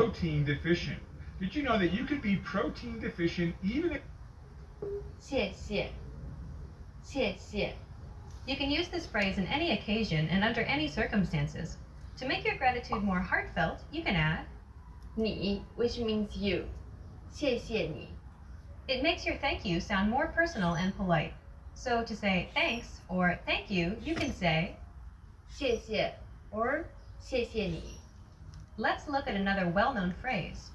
protein deficient. Did you know that you could be protein deficient even if... 谢谢,谢谢. You can use this phrase in any occasion and under any circumstances. To make your gratitude more heartfelt, you can add 你, which means you. 谢谢你. It makes your thank you sound more personal and polite. So to say thanks or thank you, you can say 谢谢 or 谢谢你. Let's look at another well-known phrase.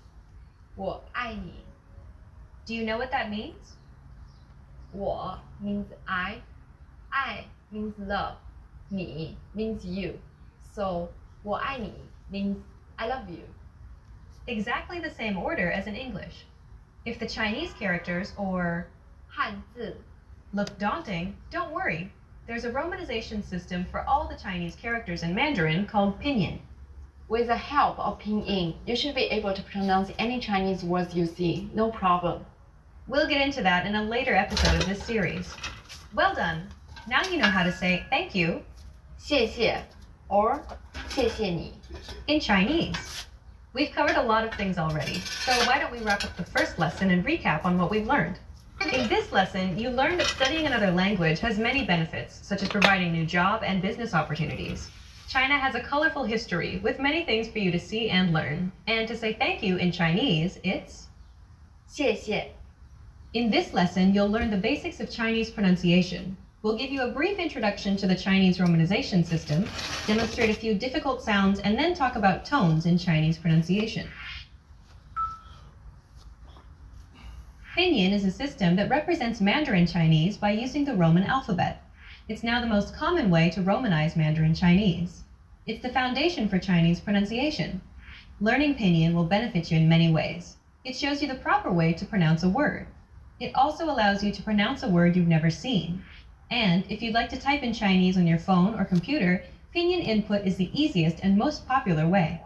我爱你. Do you know what that means? 我 means I means love, 你 means you. So 我爱你 means I love you. Exactly the same order as in English. If the Chinese characters or 汉字 look daunting, don't worry. There's a romanization system for all the Chinese characters in Mandarin called pinyin. With the help of pinyin, you should be able to pronounce any Chinese words you see, no problem. We'll get into that in a later episode of this series. Well done! Now you know how to say thank you 谢谢 or 谢谢你. in Chinese. We've covered a lot of things already, so why don't we wrap up the first lesson and recap on what we've learned. In this lesson, you learned that studying another language has many benefits, such as providing new job and business opportunities. China has a colorful history with many things for you to see and learn. And to say thank you in Chinese, it's 谢谢. In this lesson, you'll learn the basics of Chinese pronunciation. We'll give you a brief introduction to the Chinese romanization system, demonstrate a few difficult sounds, and then talk about tones in Chinese pronunciation. Pinyin is a system that represents Mandarin Chinese by using the Roman alphabet. It's now the most common way to Romanize Mandarin Chinese. It's the foundation for Chinese pronunciation. Learning Pinyin will benefit you in many ways. It shows you the proper way to pronounce a word. It also allows you to pronounce a word you've never seen. And if you'd like to type in Chinese on your phone or computer, Pinyin input is the easiest and most popular way.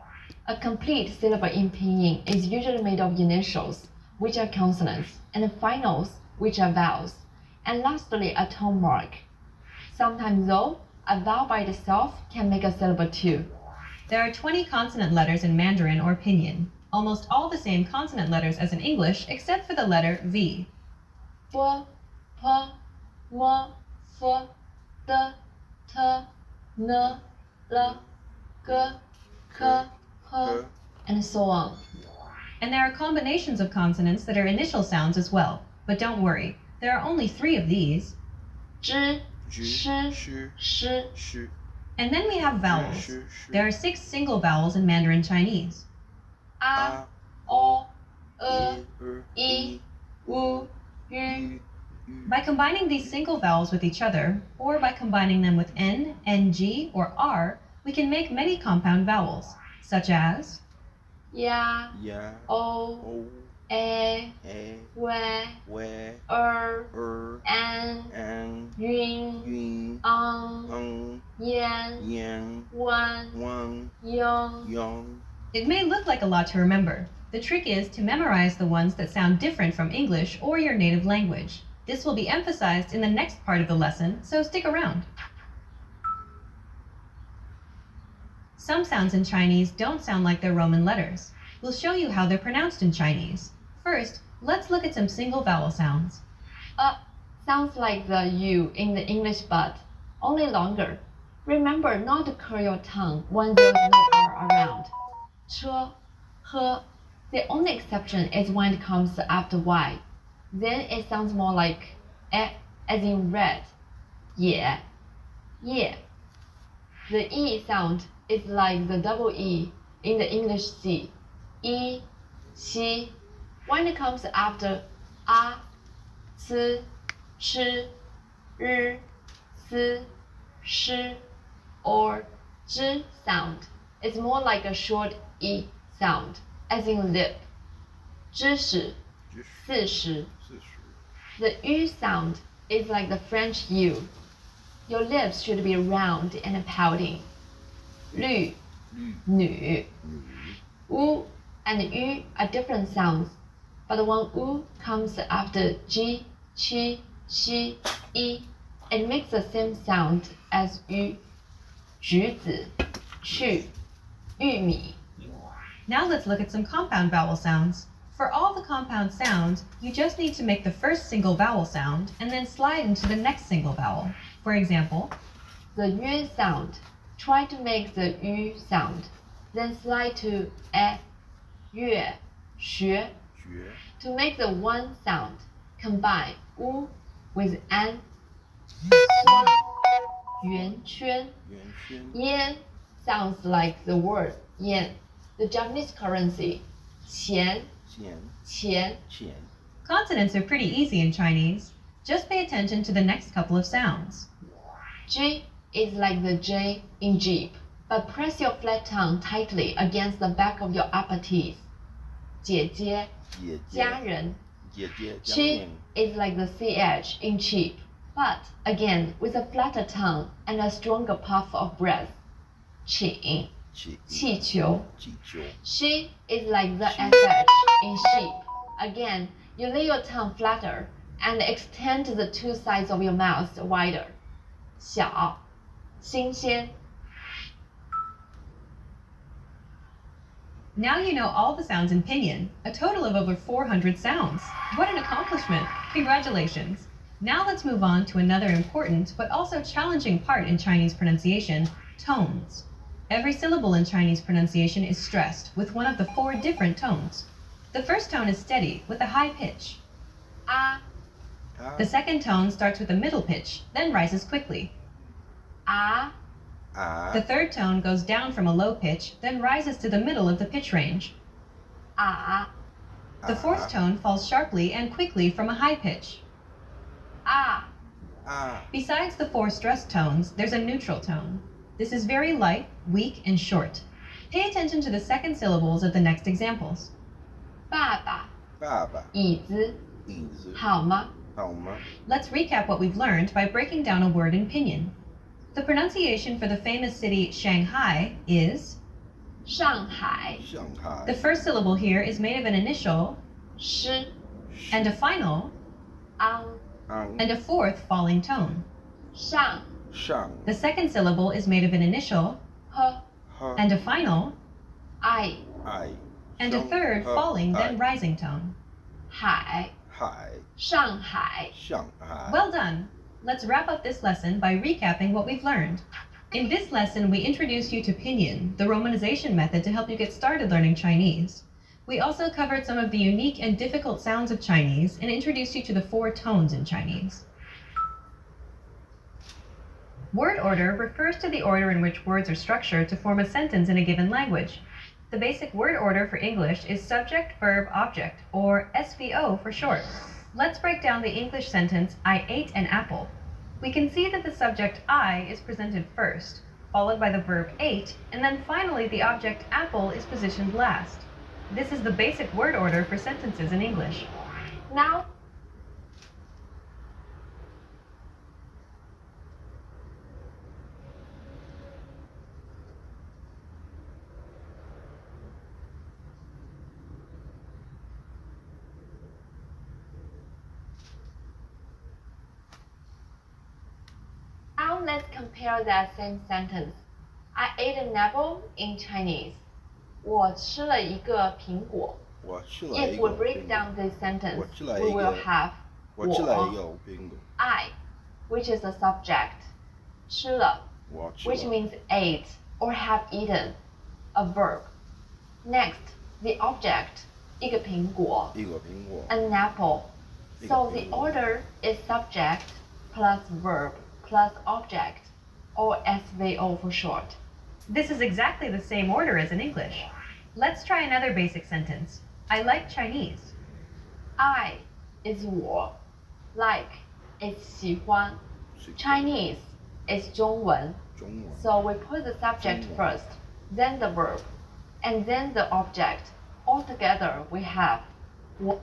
A complete syllable in pinyin is usually made of initials, which are consonants, and finals, which are vowels, and lastly a tone mark. Sometimes though, a vowel by itself can make a syllable too. There are 20 consonant letters in Mandarin or Pinyin, almost all the same consonant letters as in English except for the letter V. B, P, M, F, D, T, N, L, G, K, H, and so on. And there are combinations of consonants that are initial sounds as well. But don't worry, there are only 3 of these. Zh, sh, sh. And then we have vowels. There are 6 single vowels in Mandarin Chinese. A, O, I, U, U. By combining these single vowels with each other, or by combining them with N, NG, or R, we can make many compound vowels, such as Ya, O, A, W, An, Yun, Yan, Wan, Yong. It may look like a lot to remember. The trick is to memorize the ones that sound different from English or your native language. This will be emphasized in the next part of the lesson, so stick around. Some sounds in Chinese don't sound like their Roman letters. We'll show you how they're pronounced in Chinese. First, let's look at some single vowel sounds. Sounds like the U in the English but only longer. Remember not to curl your tongue when there's no R around. Ch, H. The only exception is when it comes after Y. Then it sounds more like E, as in red. Yeah. The E sound is like the double E in the English C. E, Xi. When it comes after A, C, Ch, R, S, Sh, or Zh sound, it's more like a short E sound, as in lip. 知识, 40. The U sound is like the French U. Your lips should be round and pouting. 绿, 女. U and U are different sounds, but when U comes after G, Qi, Xi, I, it makes the same sound as U. 橘子, 去, 玉米. Now let's look at some compound vowel sounds. For all the compound sounds, you just need to make the first single vowel sound and then slide into the next single vowel. For example, the yue sound. Try to make the yu sound, then slide to e, yue, xue. To make the one sound, combine u with an, suan, yuan quan. Yen sounds like the word yen, the Japanese currency, qian, qian. Consonants are pretty easy in Chinese. Just pay attention to the next couple of sounds. G is like the J in Jeep, but press your flat tongue tightly against the back of your upper teeth. 姐姐, 家人. Chi is like the CH in cheap, but again with a flatter tongue and a stronger puff of breath. 请, 气球. She is like the SH in sheep. Again, you lay your tongue flatter and extend the two sides of your mouth wider. 小, 新鲜. Now you know all the sounds in pinyin, a total of over 400 sounds. What an accomplishment! Congratulations! Now let's move on to another important but also challenging part in Chinese pronunciation, tones. Every syllable in Chinese pronunciation is stressed with one of the 4 different tones. The first tone is steady with a high pitch. A, The second tone starts with a middle pitch, then rises quickly. A, The third tone goes down from a low pitch, then rises to the middle of the pitch range. A, The fourth tone falls sharply and quickly from a high pitch. A. Besides the 4 stressed tones, there's a neutral tone. This is very light, weak, and short. Pay attention to the second syllables of the next examples. 爸爸, 椅子, 好吗? Let's recap what we've learned by breaking down a word in pinyin. The pronunciation for the famous city Shanghai is 上海, the first syllable here is made of an initial 诗, and a final ang, and a fourth falling tone. 上, The second syllable is made of an initial he, and a final ai, and a third falling then rising tone. 海, 上海. Well done! Let's wrap up this lesson by recapping what we've learned. In this lesson, we introduced you to pinyin, the romanization method to help you get started learning Chinese. We also covered some of the unique and difficult sounds of Chinese and introduced you to the 4 tones in Chinese. Word order refers to the order in which words are structured to form a sentence in a given language. The basic word order for English is subject, verb, object, or SVO for short. Let's break down the English sentence, I ate an apple. We can see that the subject I is presented first, followed by the verb ate, and then finally the object apple is positioned last. This is the basic word order for sentences in English. Now, let's compare that same sentence. I ate an apple in Chinese. 我吃了一个苹果. If we break down this sentence, we will have 我, I, which is the subject, 吃了, which means ate or have eaten, a verb. Next, the object, 一个苹果, an apple. So the order is subject plus verb plus object, or SVO for short. This is exactly the same order as in English. Let's try another basic sentence. I like Chinese. I is 我, like is 喜欢, Chinese is 中文. So we put the subject first, then the verb, and then the object. Altogether we have 我.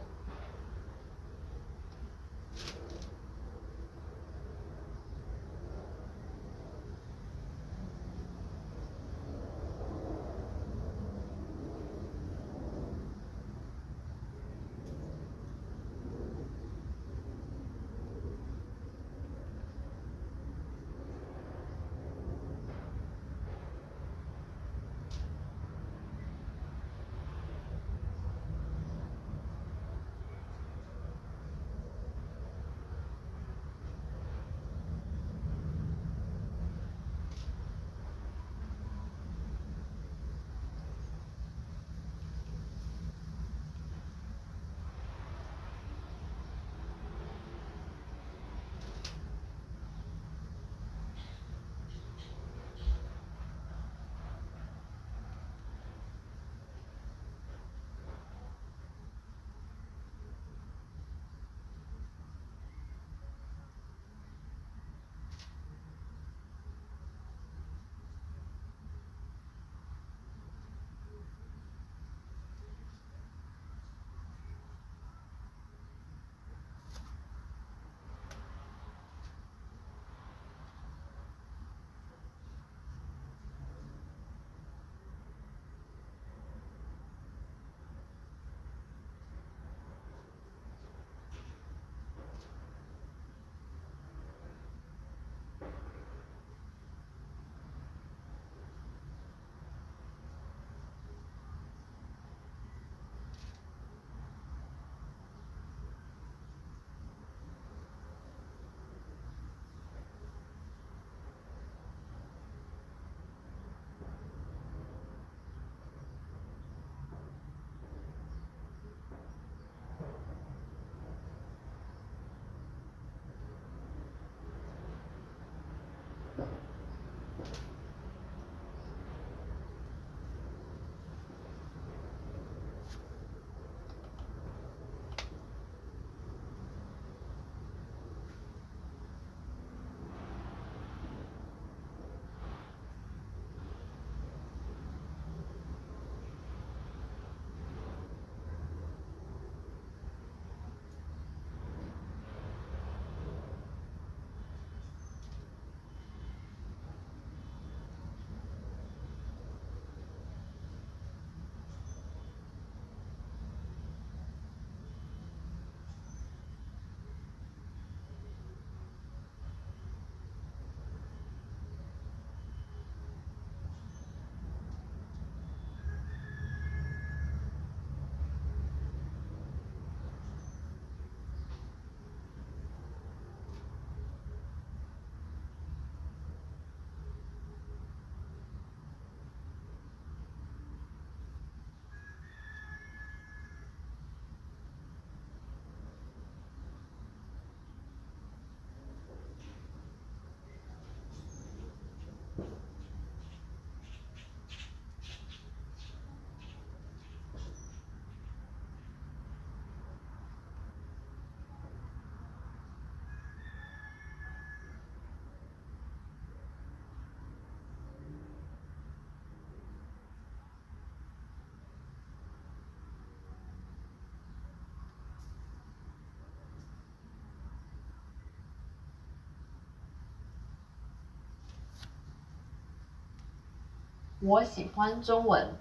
我喜欢中文。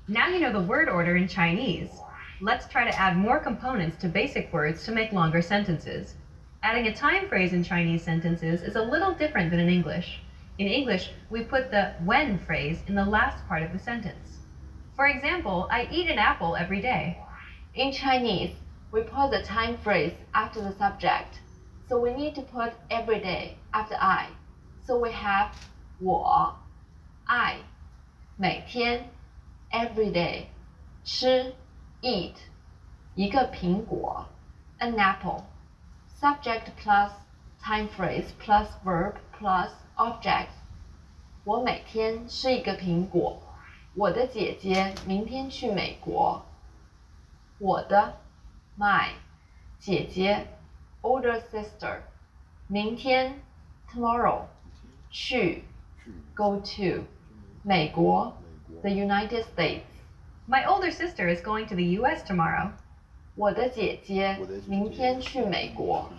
Now you know the word order in Chinese. Let's try to add more components to basic words to make longer sentences. Adding a time phrase in Chinese sentences is a little different than in English. In English, we put the when phrase in the last part of the sentence. For example, I eat an apple every day. In Chinese, we put the time phrase after the subject, so we need to put every day after I. So we have 我 I 每天 every day 吃 eat 一个苹果 an apple subject plus time phrase plus verb plus object 我每天吃一个苹果。我的姐姐明天去美国。我的 my 姐姐 older sister 明天 tomorrow 去 go to 美国 the United States. My older sister is going to the US tomorrow. 我的姐姐明天去美国。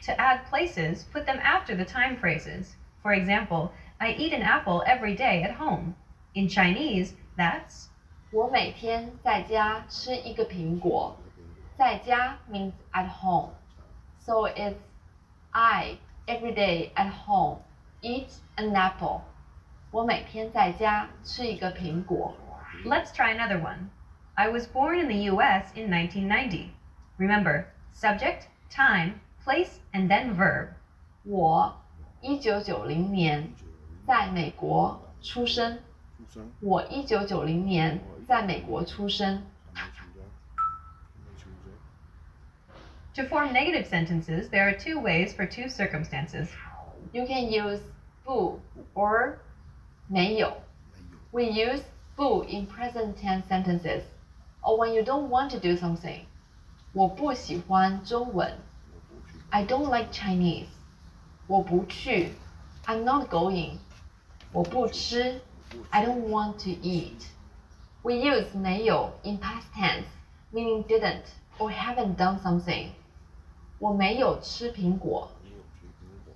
To add places, put them after the time phrases. For example, I eat an apple every day at home. In Chinese, that's 我每天在家吃一个苹果。在家 means at home. So it's I every day at home eat an apple. 我每天在家吃一个苹果。 Let's try another one. I was born in the US in 1990. Remember, subject, time, place, and then verb. 我1990年在美国出生。我1990年在美国出生。 To form negative sentences, there are two ways for two circumstances. You can use 不 or 没有。We use 不 in present tense sentences, or when you don't want to do something. 我不喜欢中文。I don't like Chinese. 我不去。I'm not going. 我不吃。I don't want to eat. We use 没有 in past tense, meaning didn't or haven't done something. 我没有吃苹果。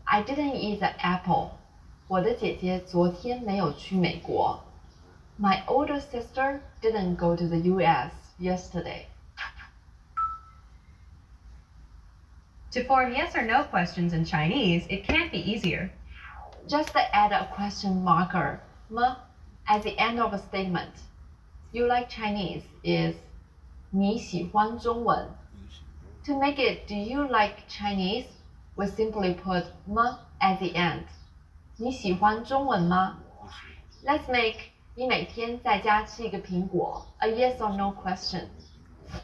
I didn't eat the apple. 我的姐姐昨天没有去美国。My older sister didn't go to the US yesterday. To form yes or no questions in Chinese, it can't be easier. Just add a question marker, 么 at the end of a statement. You like Chinese is 你喜欢中文。To make it do you like Chinese, we simply put 么 at the end. 你喜欢中文吗？ Let's make 你每天在家吃一个苹果 a yes or no question.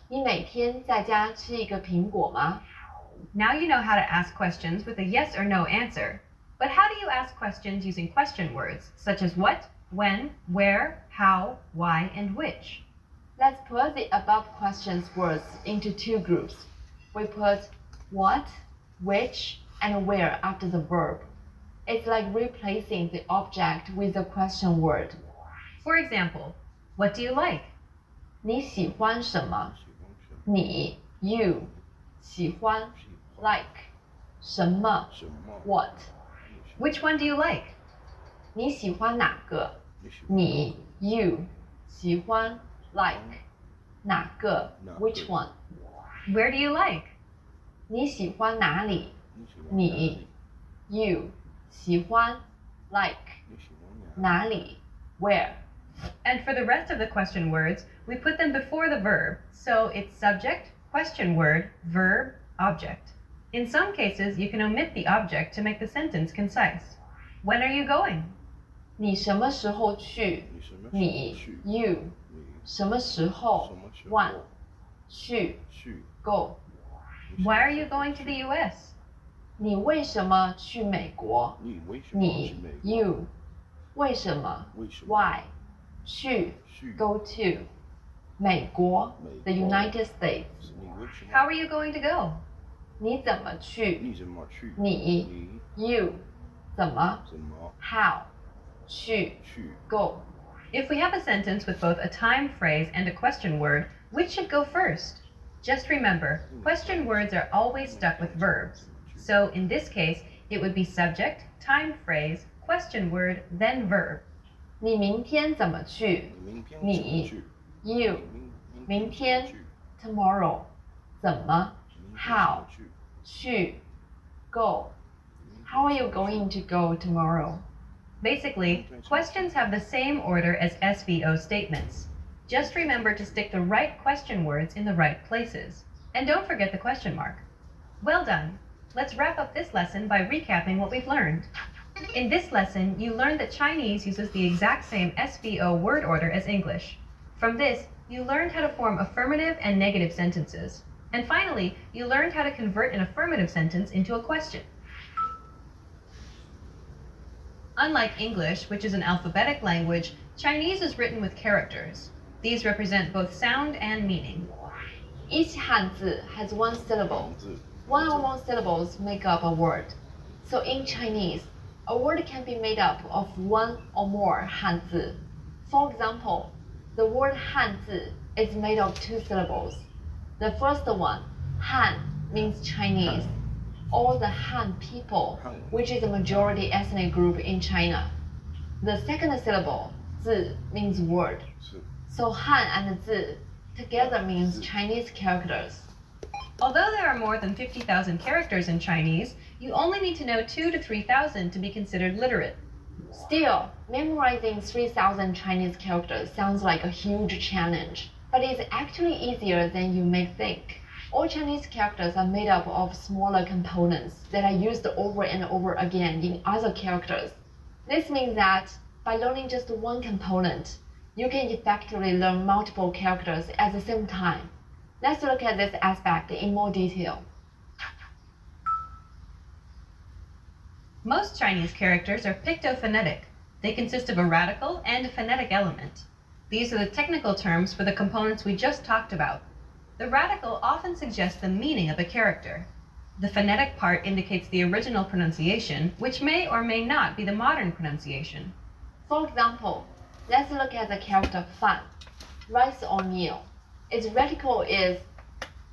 你每天在家吃一个苹果吗？ Now you know how to ask questions with a yes or no answer. But how do you ask questions using question words, such as what, when, where, how, why, and which? Let's put the above questions words into two groups. We put what, which, and where after the verb. It's like replacing the object with the question word. For example, what do you like? 你喜欢什么？你 you 喜欢 like 什么 what Which one do you like? 你喜欢哪个？你 you 喜欢 like 哪个 which one Where do you like? 你喜欢哪里？你 you 喜欢 like 哪里 where And for the rest of the question words, we put them before the verb, so it's subject, question word, verb, object. In some cases, you can omit the object to make the sentence concise. When are you going? 你什么时候去？你 you 什么时候 when 去 go Why are you going to the US? 你为什么去美国？你 you 为什么 why 去 go to 美国 the United States. How are you going to go? 你怎么去？你 you 怎么 how 去 go. If we have a sentence with both a time phrase and a question word, which should go first? Just remember, question words are always stuck with verbs. So in this case, It would be subject, time phrase, question word, then verb. 你明天怎么去？你 you 明天 tomorrow 怎么 how 去 go How are you going to go tomorrow? Basically, questions have the same order as SVO statements. Just remember to stick the right question words in the right places. And don't forget the question mark. Well done! Let's wrap up this lesson by recapping what we've learned. In this lesson, you learned that Chinese uses the exact same SVO word order as English. From this, you learned how to form affirmative and negative sentences. And finally, you learned how to convert an affirmative sentence into a question. Unlike English, which is an alphabetic language, Chinese is written with characters. These represent both sound and meaning. Each Hanzi has one syllable. One or more syllables make up a word. So in Chinese, a word can be made up of one or more Hanzi. For example, the word Hanzi is made of two syllables. The first one, Han, means Chinese, or the Han people, which is a majority ethnic group in China. The second syllable, Zi, means word. So Han and Zi together means Chinese characters. Although there are more than 50,000 characters in Chinese, you only need to know 2,000 to 3,000 to be considered literate. Still, memorizing 3,000 Chinese characters sounds like a huge challenge, but it's actually easier than you may think. All Chinese characters are made up of smaller components that are used over and over again in other characters. This means that by learning just one component, you can effectively learn multiple characters at the same time. Let's look at this aspect in more detail. Most Chinese characters are pictophonetic. They consist of a radical and a phonetic element. These are the technical terms for the components we just talked about. The radical often suggests the meaning of a character. The phonetic part indicates the original pronunciation, which may or may not be the modern pronunciation. For example, let's look at the character fan, rice or meal. Its radical is,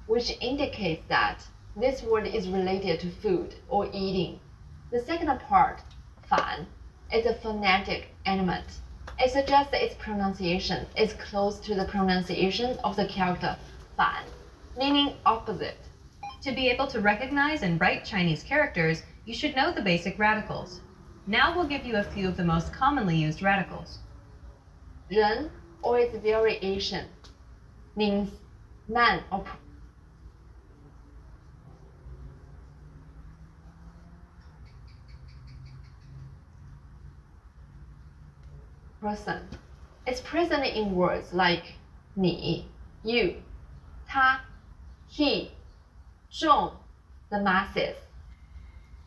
which indicates that this word is related to food or eating. The second part, fan, is a phonetic element. It suggests that its pronunciation is close to the pronunciation of the character fan, meaning opposite. To be able to recognize and write Chinese characters, you should know the basic radicals. Now we'll give you a few of the most commonly used radicals. 人 or its variation means man or person. It's present in words like 你 you, 他 he, 众 the masses,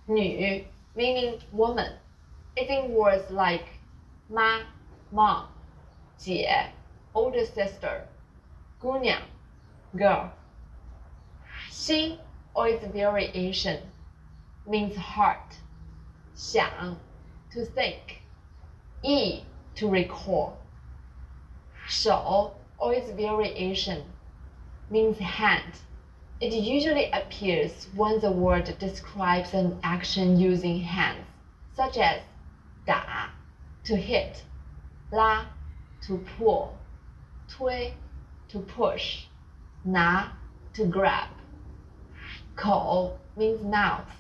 女 meaning woman. It's in words like 妈 mom, 姐 older sister, 姑娘 girl. 心 or its variation means heart, 想 to think, 意 to recall. 手 or its variation means hand. It usually appears when the word describes an action using hands, such as 打 to hit, 拉 to pull, 推 to push, 拿 to grab. 口 means mouth.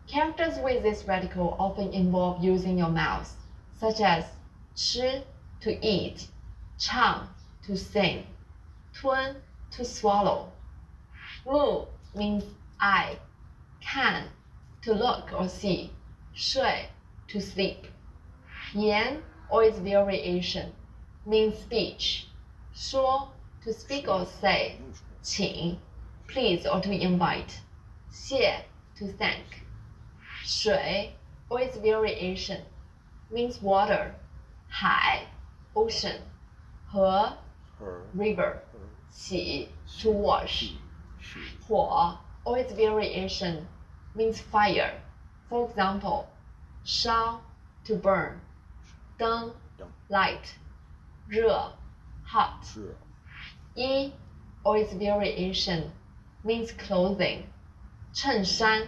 Characters with this radical often involve using your mouth, such as 吃 to eat, 唱 to sing, 吞 to swallow. 目 means eye, 看 to look or see, 睡 to sleep. 言 or its variation means speech, 说 to speak or say, 请 please or to invite, 谢 to thank. 水 or its variation means water, 海 ocean, 河 river, 洗 to wash. 火 or its variation means fire. For example, 烧 to burn, 灯 light, 热 hot. 衣 or its variation means clothing, 衬衫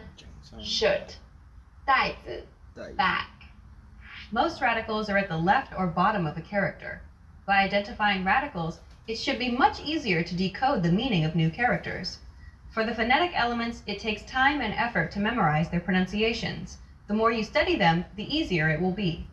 shirt, 袋子 bag. Most radicals are at the left or bottom of a character. By identifying radicals, it should be much easier to decode the meaning of new characters. For the phonetic elements, it takes time and effort to memorize their pronunciations. The more you study them, the easier it will be.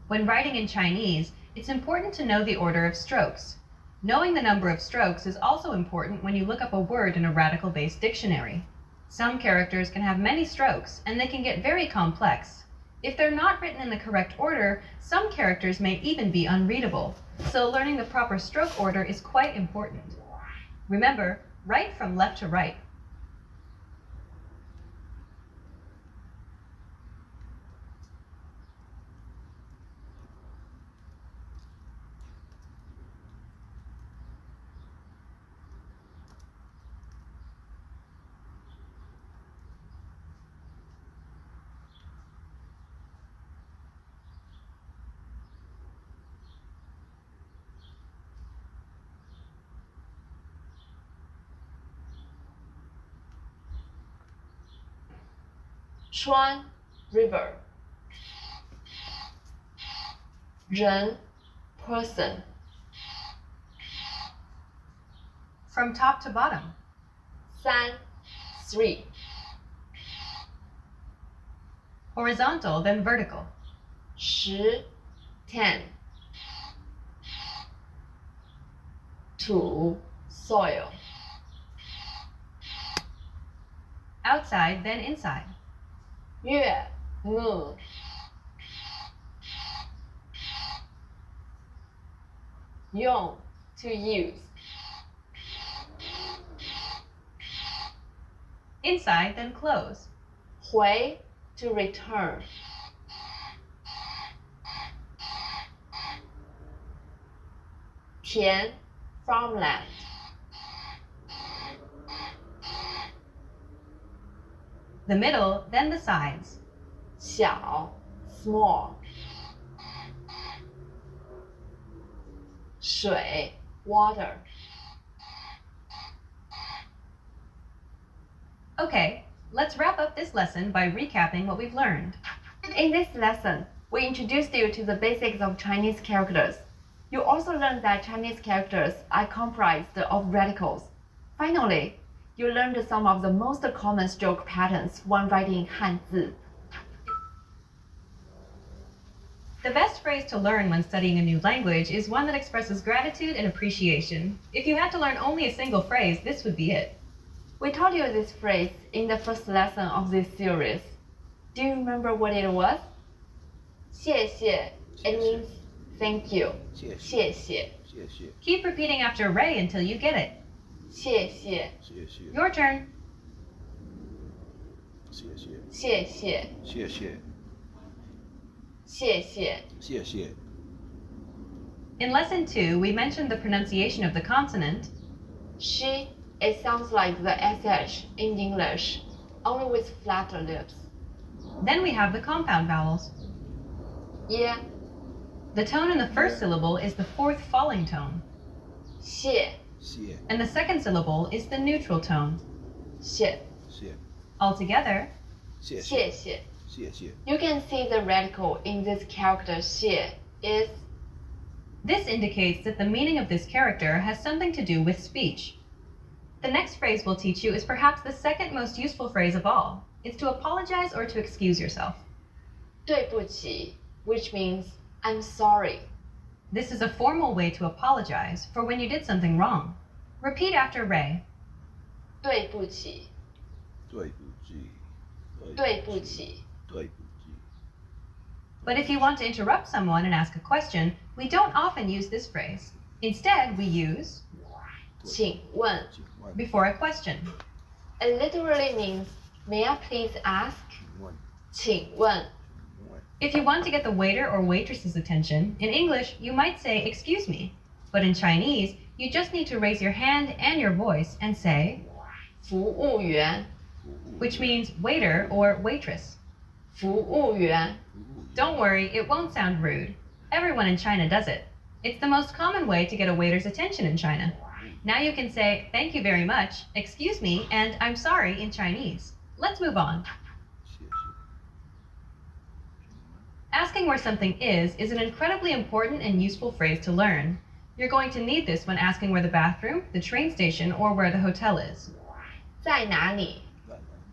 When writing in Chinese, it's important to know the order of strokes. Knowing the number of strokes is also important when you look up a word in a radical-based dictionary. Some characters can have many strokes, and they can get very complex. If they're not written in the correct order, some characters may even be unreadable, so learning the proper stroke order is quite important. Remember, write from left to right. Chuan river. 人 person. From top to bottom. 3 3. Horizontal, then vertical. 10 10. 土 soil. Outside, then inside. 月 moon. 用 to use. Inside, then close. 回 to return. 田 farmland. The middle, then the sides. 小 small. 水 water. Okay, let's wrap up this lesson by recapping what we've learned. In this lesson, we introduced you to the basics of Chinese characters. You also learned that Chinese characters are comprised of radicals. Finally, you learned some of the most common stroke patterns when writing Hanzi. The best phrase to learn when studying a new language is one that expresses gratitude and appreciation. If you had to learn only a single phrase, this would be it. We taught you this phrase in the first lesson of this series. Do you remember what it was? 谢谢. It means thank you. 谢谢. Keep repeating after Ray until you get it. 谢谢. Your turn. 谢谢. 谢谢. In lesson 2, we mentioned the pronunciation of the consonant. She, it sounds like the SH in English, only with flatter lips. Then we have the compound vowels. Yeah, The tone in the first syllable is the fourth falling tone, 谢, and the second syllable is the neutral tone. 谢, Altogether, 谢谢. You can see the radical in this character 谢 is. this indicates that the meaning of this character has something to do with speech. The next phrase we'll teach you is perhaps the second most useful phrase of all. It's to apologize or to excuse yourself. 对不起, which means I'm sorry. This is a formal way to apologize for when you did something wrong. Repeat after Ray. 对不起, 对不起. But if you want to interrupt someone and ask a question, we don't often use this phrase. Instead, we use 请问. before a question. It literally means, may I please ask? 请问. If you want to get the waiter or waitress's attention, in English, you might say, excuse me. But in Chinese, you just need to raise your hand and your voice and say, 服务员, which means waiter or waitress. 服务员. Don't worry, it won't sound rude. Everyone in China does it. It's the most common way to get a waiter's attention in China. Now you can say thank you very much, excuse me, and I'm sorry in Chinese. Let's move on. Asking where something is an incredibly important and useful phrase to learn. You're going to need this when asking where the bathroom, the train station, or where the hotel is. 在哪里？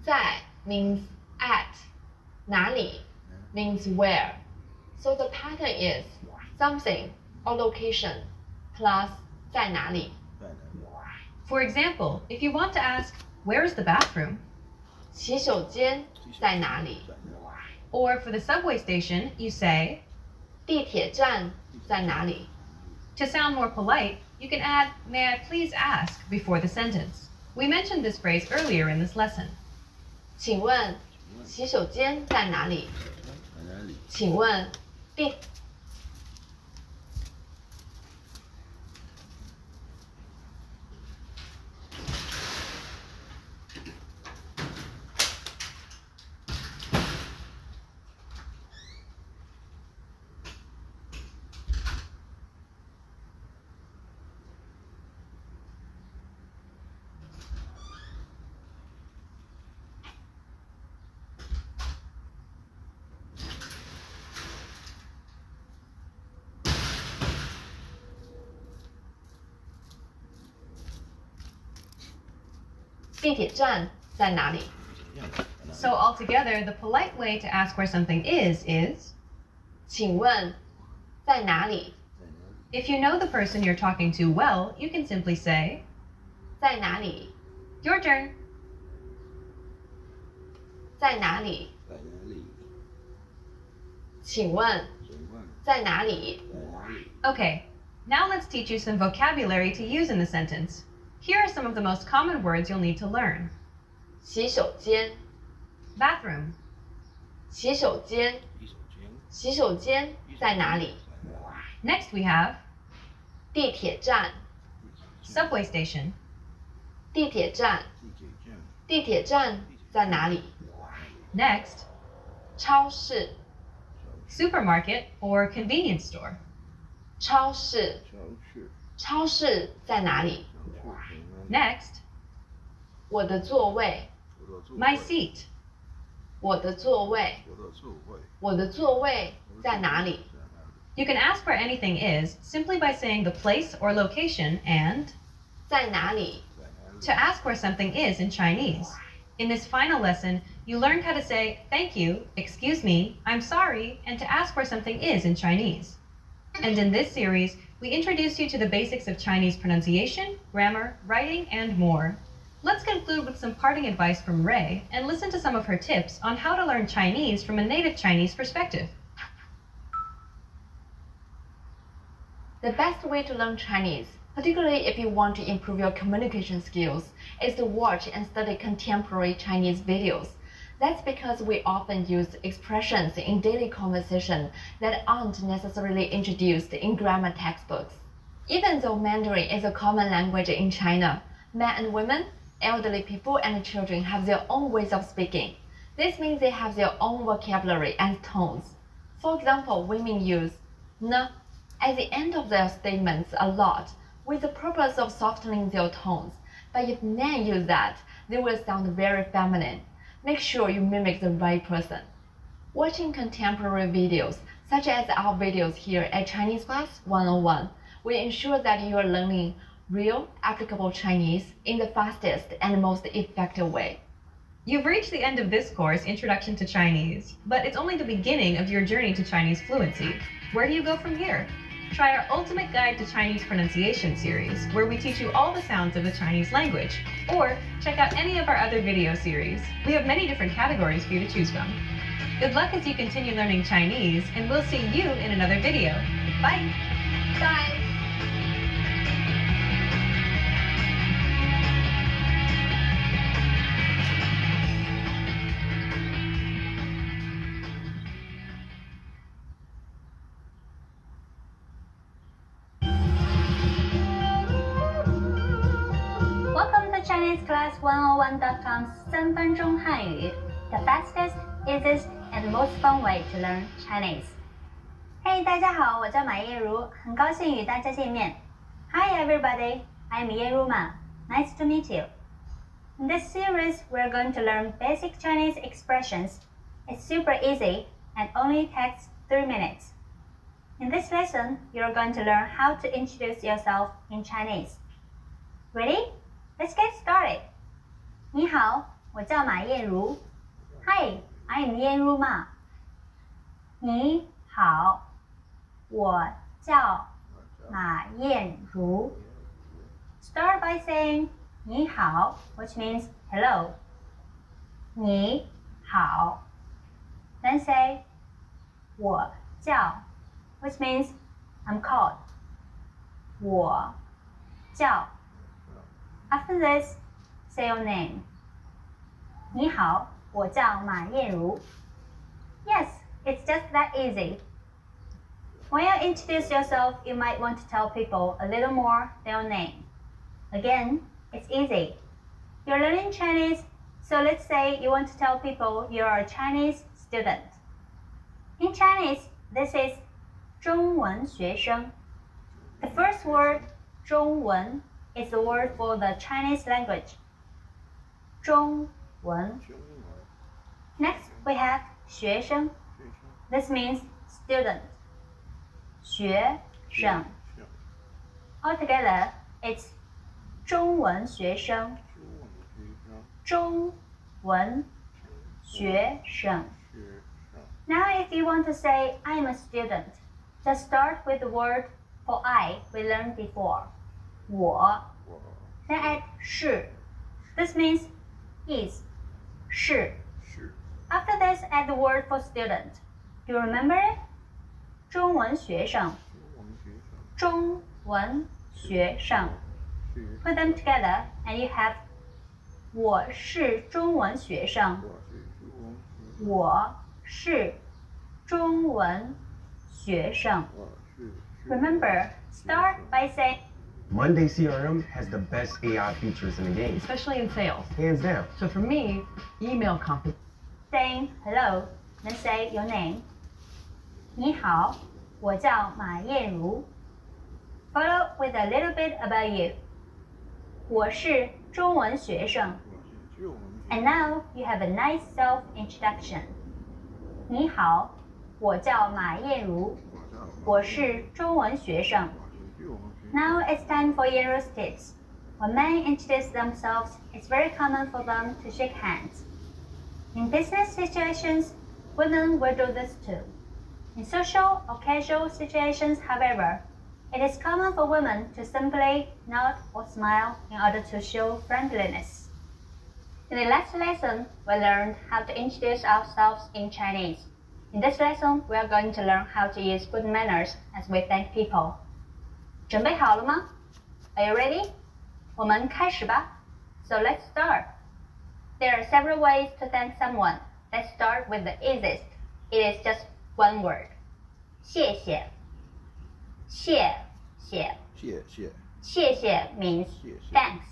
在 means at. 哪里 means where. So the pattern is something or location plus 在哪里. For example, if you want to ask, where is the bathroom? 洗手间在哪里？ Or for the subway station, you say, 地铁站在哪里？ To sound more polite, you can add, may I please ask, before the sentence. We mentioned this phrase earlier in this lesson. 请问洗手间在哪里？请问地 地铁站在哪里？ So altogether, the polite way to ask where something is, 请问在哪里？ if you know the person you're talking to well, you can simply say, 在哪里？ your turn. 在哪里？请问在哪里？ Okay, now let's teach you some vocabulary to use in the sentence. Here are some of the most common words you'll need to learn. 洗手间， Bathroom, 洗手间，洗手间在哪里？ next we have 地铁站， subway station, 地铁站，地铁站在哪里？ next 超市， supermarket or convenience store, 超市，超市在哪里？ next 我的座位， my seat, 我的座位，我的座位在哪里？ You can ask where anything is simply by saying the place or location and 在哪里？ to ask where something is in Chinese. In this final lesson, you learned how to say thank you, excuse me, I'm sorry, and to ask where something is in Chinese. And in this series, we introduced you to the basics of Chinese pronunciation, grammar, writing, and more. Let's conclude with some parting advice from Ray and listen to some of her tips on how to learn Chinese from a native Chinese perspective. The best way to learn Chinese, particularly if you want to improve your communication skills, is to watch and study contemporary Chinese videos. That's because we often use expressions in daily conversation that aren't necessarily introduced in grammar textbooks. Even though Mandarin is a common language in China, men and women, elderly people and children have their own ways of speaking. This means they have their own vocabulary and tones. For example, women use n at the end of their statements a lot with the purpose of softening their tones. But if men use that, they will sound very feminine. Make sure you mimic the right person. Watching contemporary videos, such as our videos here at Chinese Class 101, will ensure that you are learning real, applicable Chinese in the fastest and most effective way. You've reached the end of this course, Introduction to Chinese, but it's only the beginning of your journey to Chinese fluency. Where do you go from here? Try our Ultimate Guide to Chinese Pronunciation series, where we teach you all the sounds of the Chinese language. Or check out any of our other video series. We have many different categories for you to choose from. Good luck as you continue learning Chinese, and we'll see you in another video. Bye! Bye! Welcome to ChineseClass101.com's 3分钟汉语 the fastest, easiest, and most fun way to learn Chinese. Hey, 大家好，我叫马叶如，很高兴与大家见面。Hi everybody, I'm Yeruma. Nice to meet you. In this series, we're going to learn basic Chinese expressions. It's super easy and only takes 3 minutes. In this lesson, you're going to learn how to introduce yourself in Chinese. Ready? Let's get started. 你好，我叫马燕如。Hi, I'm Yeruma. 你好，我叫马燕如。Start by saying 你好, which means hello. 你好. Then say 我叫, which means I'm called. 我叫. After this, say your name. 你好，我叫马燕如. Yes, it's just that easy. When you introduce yourself, you might want to tell people a little more than your name. Again, it's easy. You're learning Chinese, so let's say you want to tell people you're a Chinese student. In Chinese, this is 中文学生. The first word, 中文, is the word for the Chinese language. 中文. Next, we have 学生. This means student. 学生. Altogether, it's 中文学生. 中文学生. Now, if you want to say I'm a student, just start with the word for I we learned before. 我. Then add 是. This means is. 是. After this, add the word for student. Do you remember it? 中文学生. 中文学生. Put them together and you have 我是中文学生. 我是中文学生. Remember, start by saying Monday CRM has the best AI features in the game. Especially in sales. Hands down. So for me, email copy. saying hello, then say your name. 你好，我叫马燕如. Follow with a little bit about you. 我是中文学生. And now you have a nice self-introduction. 你好，我叫马燕如. 我是中文学生. Now it's time for Yenru's tips. When men introduce themselves, it's very common for them to shake hands. In business situations, women will do this too. In social or casual situations, however, it is common for women to simply nod or smile in order to show friendliness. In the last lesson, we learned how to introduce ourselves in Chinese. In this lesson, we are going to learn how to use good manners as we thank people. 准备好了吗? Are you ready? 我们开始吧. So let's start. There are several ways to thank someone. Let's start with the easiest. It is just one word. 谢谢. 谢谢. 谢谢 means thanks.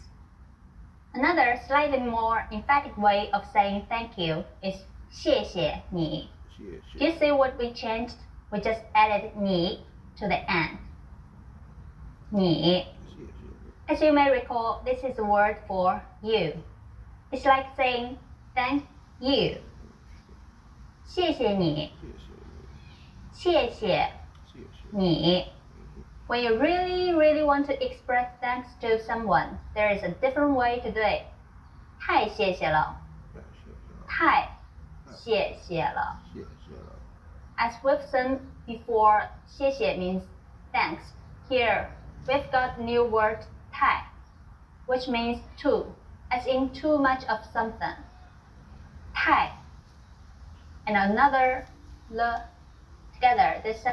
Another slightly more emphatic way of saying thank you is 谢谢你. Do you see what we changed? We just added 你 to the end. 你. As you may recall, this is a word for you. It's like saying thank you. 谢谢你. 谢谢你. When you really want to express thanks to someone, there is a different way to do it. 太谢谢了. 太谢谢了. As we've seen before, 谢谢 means thanks. Here, we've got new word 太, which means too, as in too much of something. 太. And another le together. This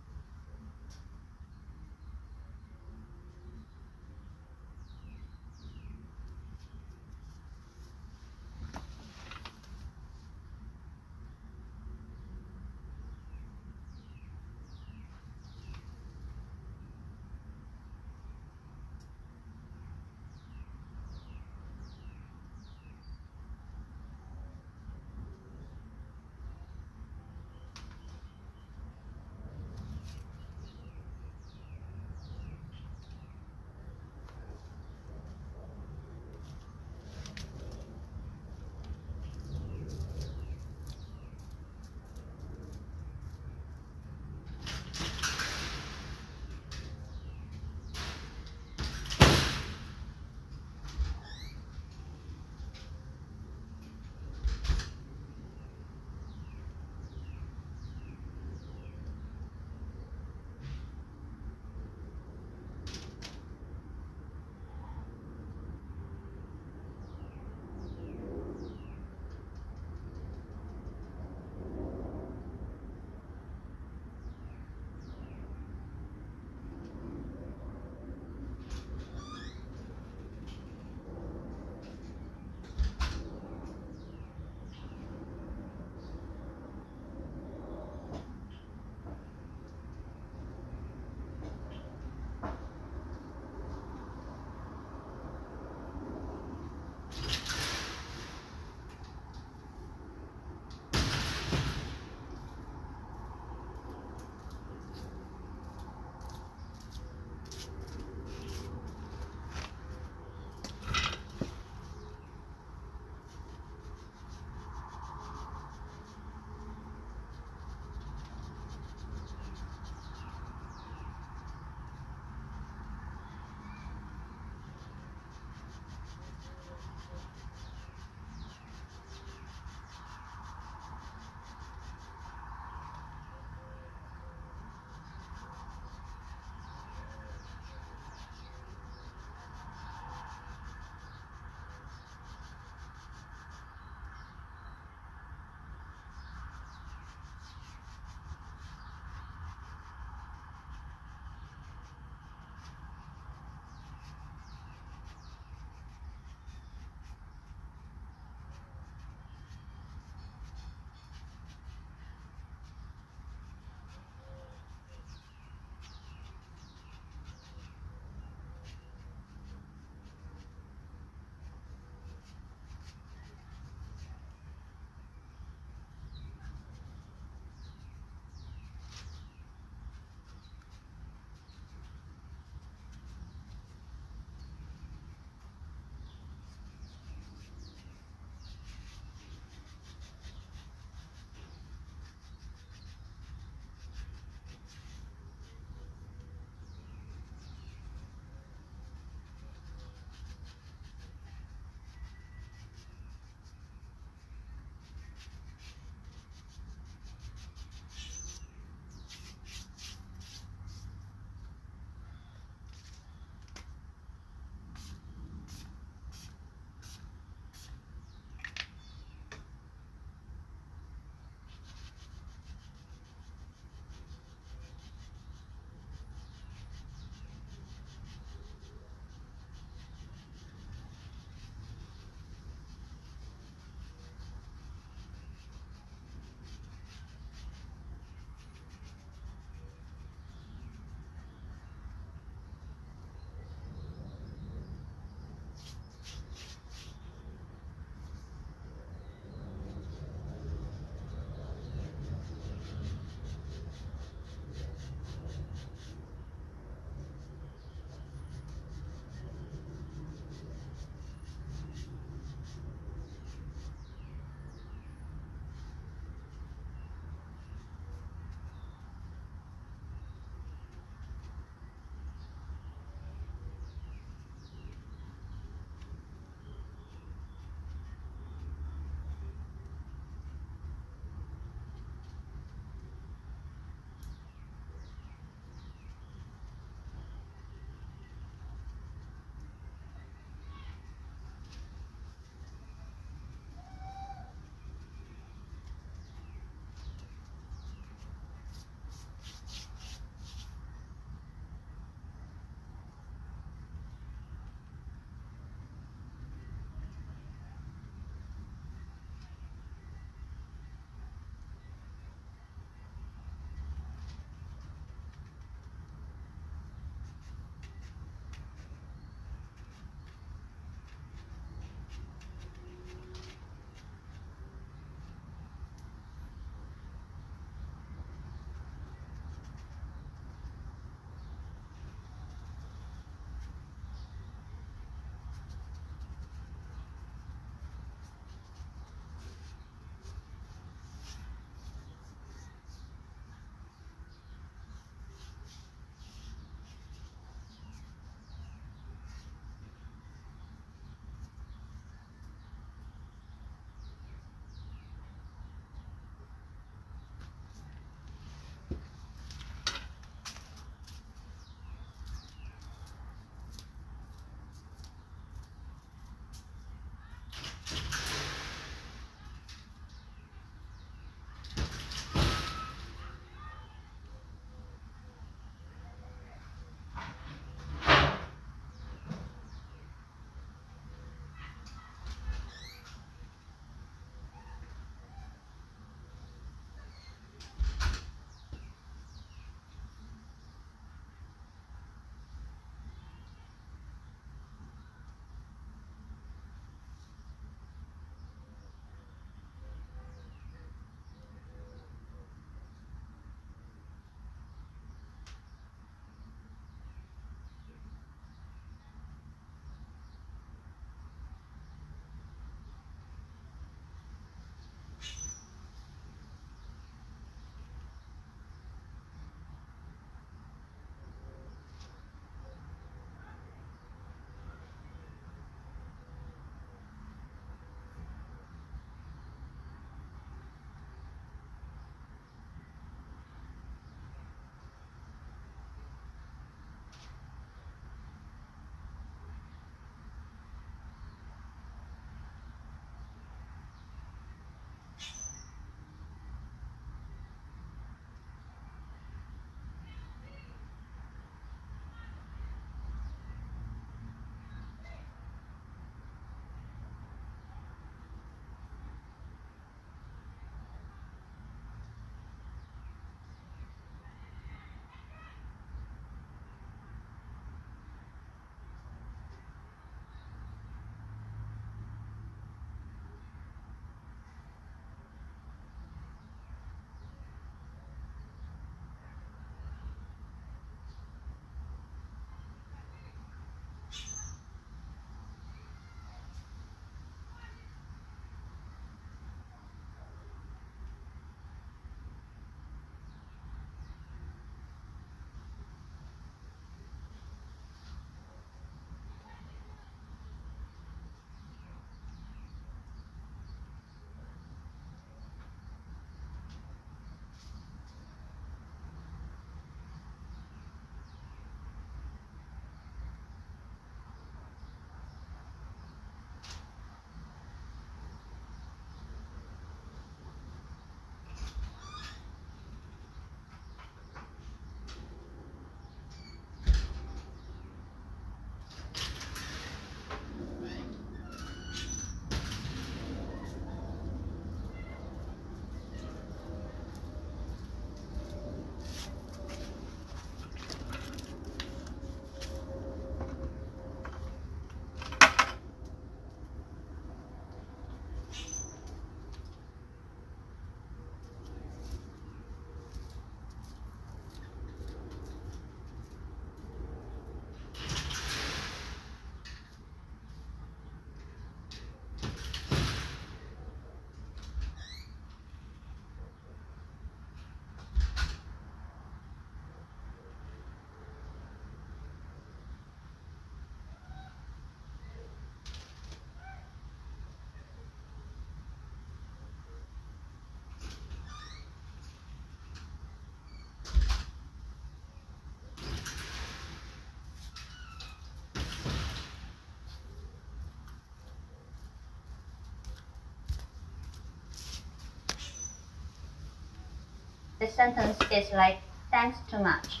this sentence is like thanks too much.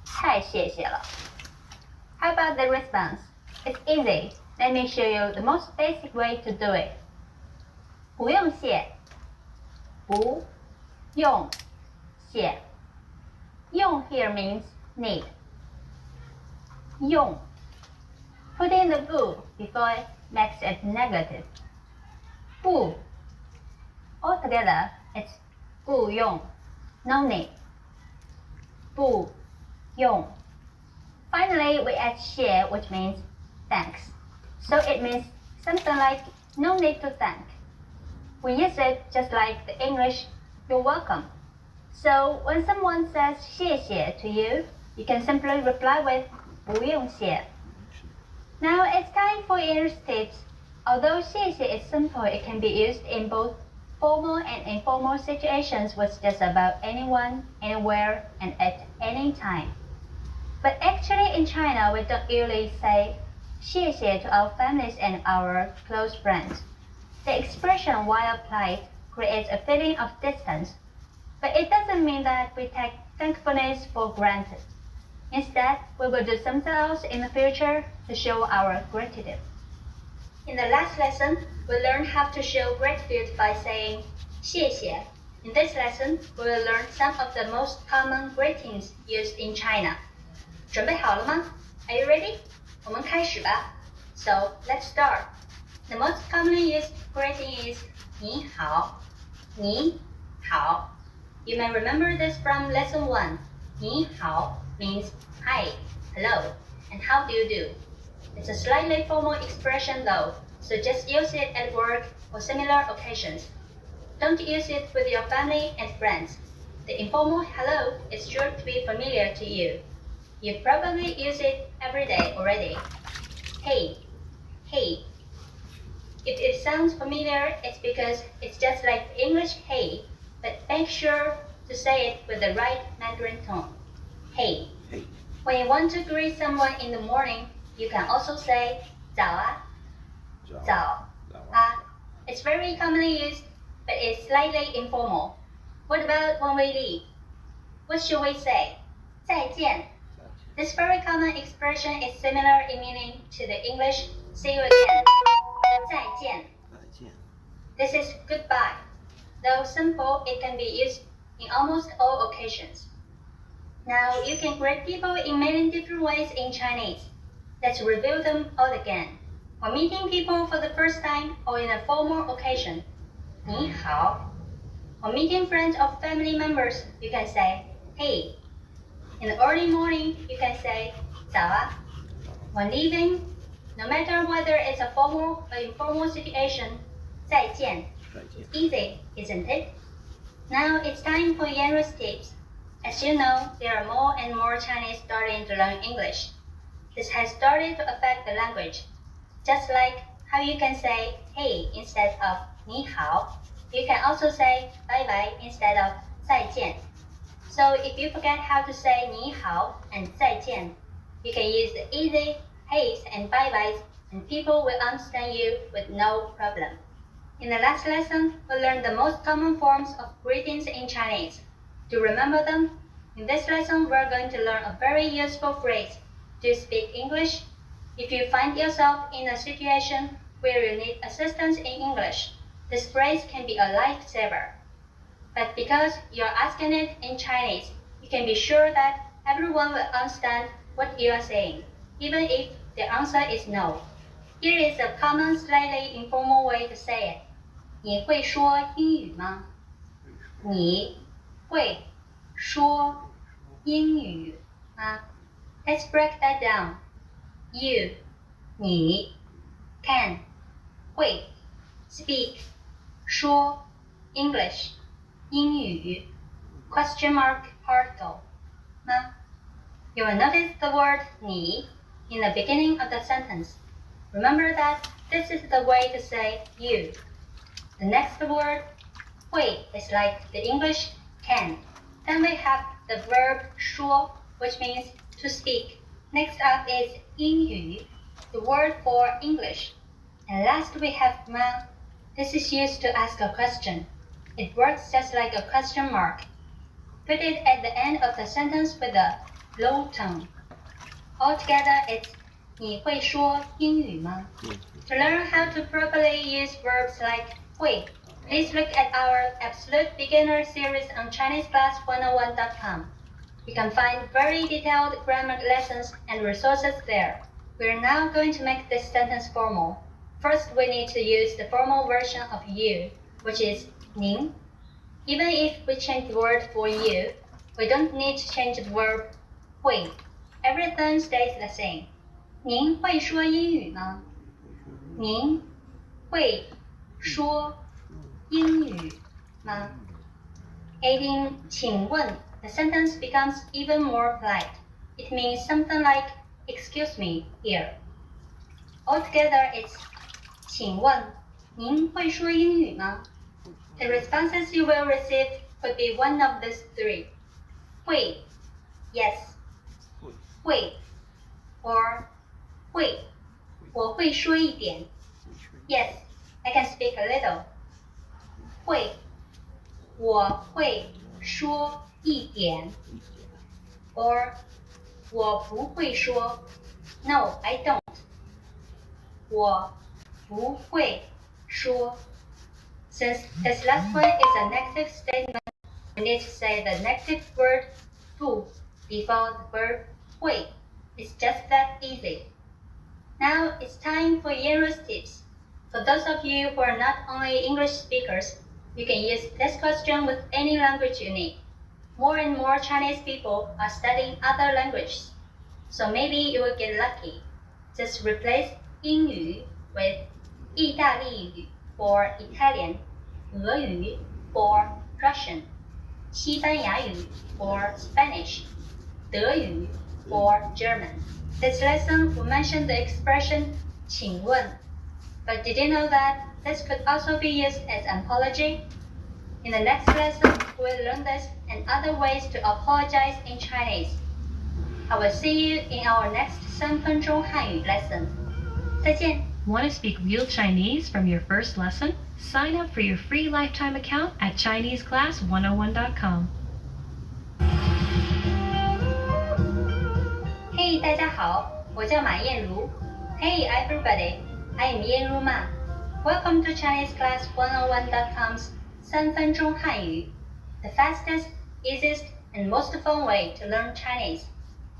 太谢谢了. How about the response? It's easy. Let me show you the most basic way to do it. 不用谢. 不用谢. 用 here means need. 用. Putting the 不 before it makes it negative. 不. Altogether, it's 不用, no need. 不用. Finally, we add 谢, which means thanks. So it means something like no need to thank. We use it just like the English you're welcome. So when someone says 谢谢 to you, you can simply reply with 不用谢. Now it's time for English tips. Although 谢谢 is simple, it can be used in both formal and informal situations with just about anyone, anywhere, and at any time. But actually in China, we don't usually say 谢谢 to our families and our close friends. The expression while applied creates a feeling of distance, but it doesn't mean that we take thankfulness for granted. Instead, we will do something else in the future to show our gratitude. In the last lesson, we learned how to show gratitude by saying 谢谢. In this lesson, we will learn some of the most common greetings used in China. 准备好了吗? Are you ready? 我们开始吧. So, let's start. The most commonly used greeting is 你好. 你好. You may remember this from lesson 1. 你好 means hi, hello, and how do you do? It's a slightly formal expression though, so just use it at work or similar occasions. Don't use it with your family and friends. The informal hello is sure to be familiar to you. You probably use it every day already. Hey, hey. If it sounds familiar, it's because it's just like English hey, but make sure to say it with the right Mandarin tone. Hey. Hey. When you want to greet someone in the morning, you can also say 早啊. 早啊. It's very commonly used, but it's slightly informal. What about when we leave? What should we say? 再见. This very common expression is similar in meaning to the English see you again. 再见. This is goodbye. Though simple, it can be used in almost all occasions. Now, you can greet people in many different ways in Chinese. Let's review them all again. When meeting people for the first time or in a formal occasion, 你好. When meeting friends or family members, you can say, hey. In the early morning, you can say, 早啊. When leaving, no matter whether it's a formal or informal situation, 再见. Easy, isn't it? Now it's time for Yanru's tips. As you know, there are more and more Chinese starting to learn English. This has started to affect the language. Just like how you can say hey instead of 你好, you can also say bye bye instead of 再见. So if you forget how to say 你好 and 再见, you can use the easy heys and bye byes and people will understand you with no problem. In the last lesson, we learned the most common forms of greetings in Chinese. To remember them, in this lesson we're going to learn a very useful phrase. Do you speak English? If you find yourself in a situation where you need assistance in English, this phrase can be a lifesaver. But because you're asking it in Chinese, you can be sure that everyone will understand what you are saying, even if the answer is no. Here is a common, slightly informal way to say it. 你会说英语吗? 你会说英语吗? Let's break that down. You, 你 can, 会 speak, 说 English, 英语 question mark particle 吗? You will notice the word 你 in the beginning of the sentence. Remember that this is the way to say you. The next word 会 is like the English can. Then we have the verb 说, which means to speak. Next up is 英语, the word for English. And last we have 吗. This is used to ask a question. It works just like a question mark. Put it at the end of the sentence with a low tone. Altogether, it's 你会说英语吗? To learn how to properly use verbs like 会, please look at our Absolute Beginner series on ChineseClass101.com. You can find very detailed grammar lessons and resources there. We're now going to make this sentence formal. First, we need to use the formal version of you, which is 您. Even if we change the word for you, we don't need to change the verb 会. Everything stays the same. 您会说英语吗? 您会说英语吗? Adding 请问, the sentence becomes even more polite. It means something like, excuse me, here. Altogether, it's 请问您会说英语吗? The responses you will receive could be one of these three. 会, yes. 会, or 会, 我会说一点. Yes, I can speak a little. 会, 我会说一点. Or 我不会说. No, I don't. 我不会说. Since this last one is a negative statement, we need to say the negative word 不 before the verb 会. It's just that easy. Now it's time for Yenru's tips. For those of you who are not only English speakers, you can use this question with any language you need. More and more Chinese people are studying other languages, so maybe you will get lucky. Just replace 英语 with 意大利语 for Italian, 俄语 for Russian, 西班牙语 for Spanish, 德语 for German. This lesson will mention the expression 请问, but did you know that this could also be used as an apology? In the next lesson, we'll learn this and other ways to apologize in Chinese. I will see you in our next 3分钟汉语 lesson. 再见. Want to speak real Chinese from your first lesson? Sign up for your free lifetime account at ChineseClass101.com. Hey, 大家好，我叫马燕如. Hey everybody, I am Yenru Ma. Welcome to ChineseClass101.com's 3分钟汉语, the fastest, easiest, and most fun way to learn Chinese.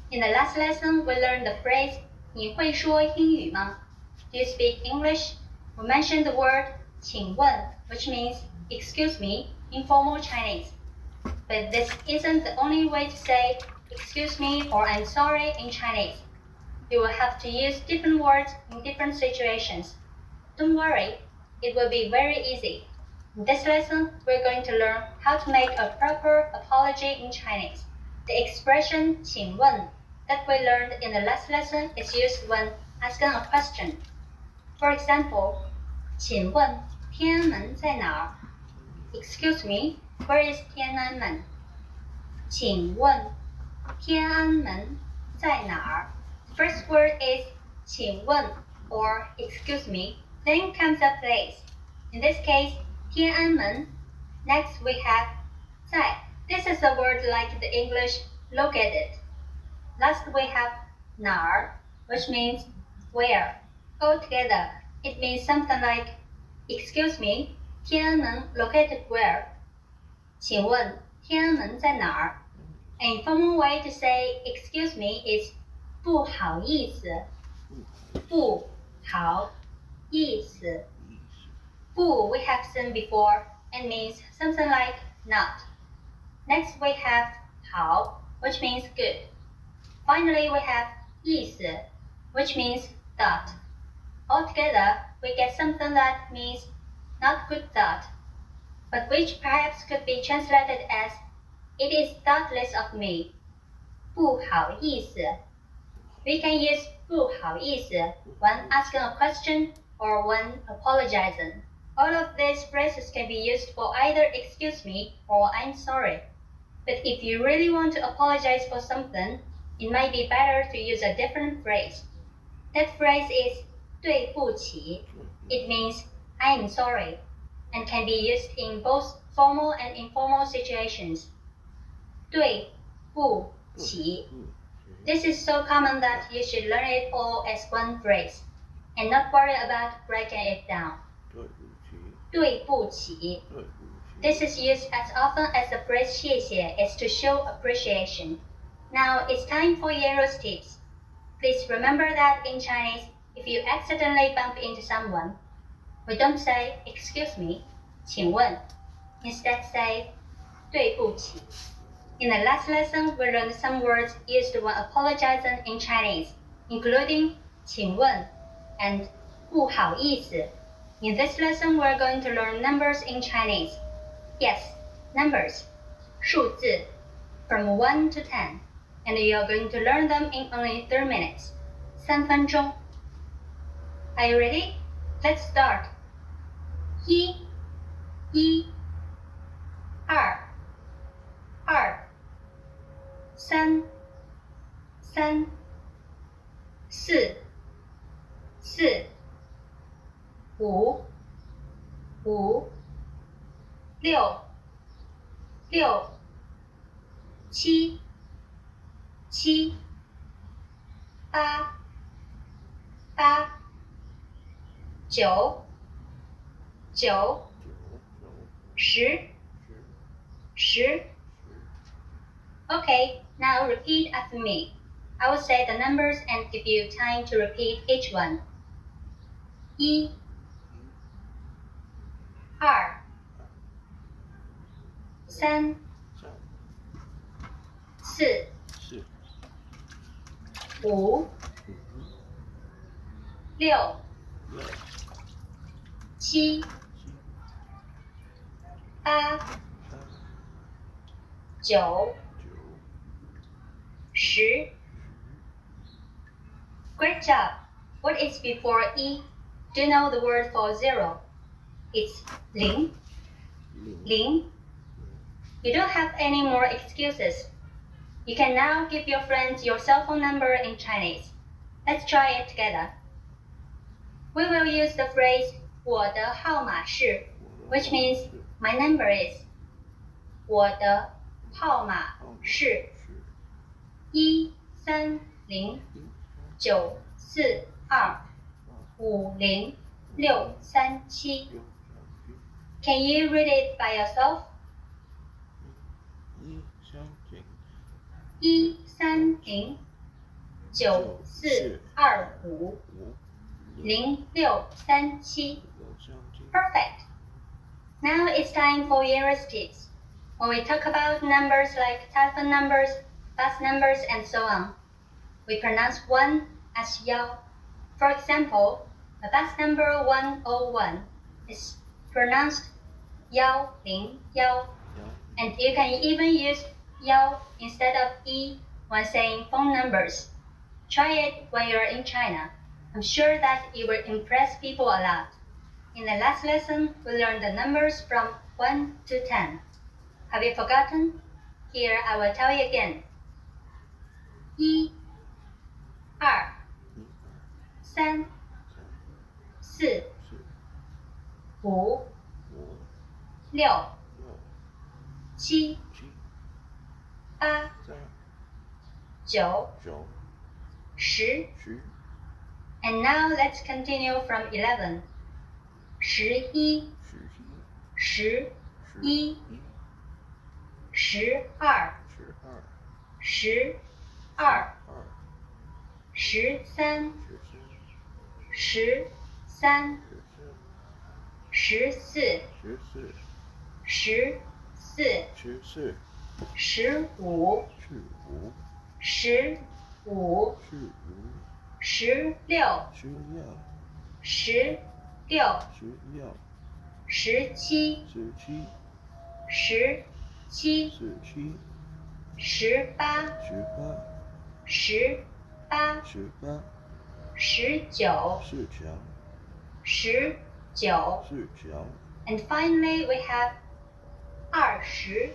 In the last lesson, we learned the phrase 你会说英语吗? Do you speak English? We mentioned the word 请问, which means excuse me in formal Chinese. But this isn't the only way to say excuse me or I'm sorry in Chinese. You will have to use different words in different situations. Don't worry, it will be very easy. In this lesson, we're going to learn how to make a proper apology in Chinese. The expression 请问 that we learned in the last lesson is used when asking a question. For example, 请问天安门在哪儿? Excuse me, where is 天安门? 请问天安门在哪儿? First word is 请问 or excuse me, then comes a place. In this case, 天安门. Next we have 在. This is a word like the English look at it. Last we have 哪儿, which means where. Altogether, it means something like, excuse me, 天安门 located where? 请问天安门在哪儿? An informal way to say excuse me is 不好意思. 不好意思. 不 we have seen before and means something like not. Next we have 好, which means good. Finally we have 意思, which means thought. Altogether, we get something that means not good thought, but which perhaps could be translated as it is thoughtless of me. 不好意思. We can use 不好意思 when asking a question or when apologizing. All of these phrases can be used for either excuse me or I'm sorry. But if you really want to apologize for something, it might be better to use a different phrase. That phrase is 对不起. It means I am sorry and can be used in both formal and informal situations. 对不起. This is so common that you should learn it all as one phrase and not worry about breaking it down. 对不起. This is used as often as the phrase 谢谢 is to show appreciation. Now it's time for Yero's tips. Please remember that in Chinese, if you accidentally bump into someone, we don't say excuse me, 请问. Instead say 对不起. In the last lesson, we learned some words used when apologizing in Chinese, including 请问 and 不好意思. In this lesson, we're going to learn numbers in Chinese. Yes, numbers, 数字, from 1 to 10, and you're going to learn them in only 3 minutes. 3分钟. Are you ready? Let's start. 一, 二, 三, 四, 五, 六, 七, 八, 九, 十. Okay, now repeat after me. I will say the numbers and give you time to repeat each one. 一, 二, 三, 四, 五, 六, 七, 八, 九, 十. Great job! What is before E? Do you know the word for 0? It's 零. You don't have any more excuses. You can now give your friends your cell phone number in Chinese. Let's try it together. We will use the phrase 我的号码是, which means my number is. 我的号码是13094525037. Can you read it by yourself? 1309452503637. Perfect. Now it's time for Yero's tips. When we talk about numbers like telephone numbers, bus numbers, and so on, we pronounce 1 as yao. For example, the bus number 101 is pronounced yao ling yao, and you can even use yao instead of e when saying phone numbers. Try it when you're in China. I'm sure that it will impress people a lot. In the last lesson, we learned the numbers from 1 to 10. Have you forgotten? Here I will tell you again. 1, 2, 3, 4, 5, 6, 7, 8, 9, 10. And now let's continue from 11. 11, 11, 12, 13, 14, 15, 16, 19. And finally we have 20.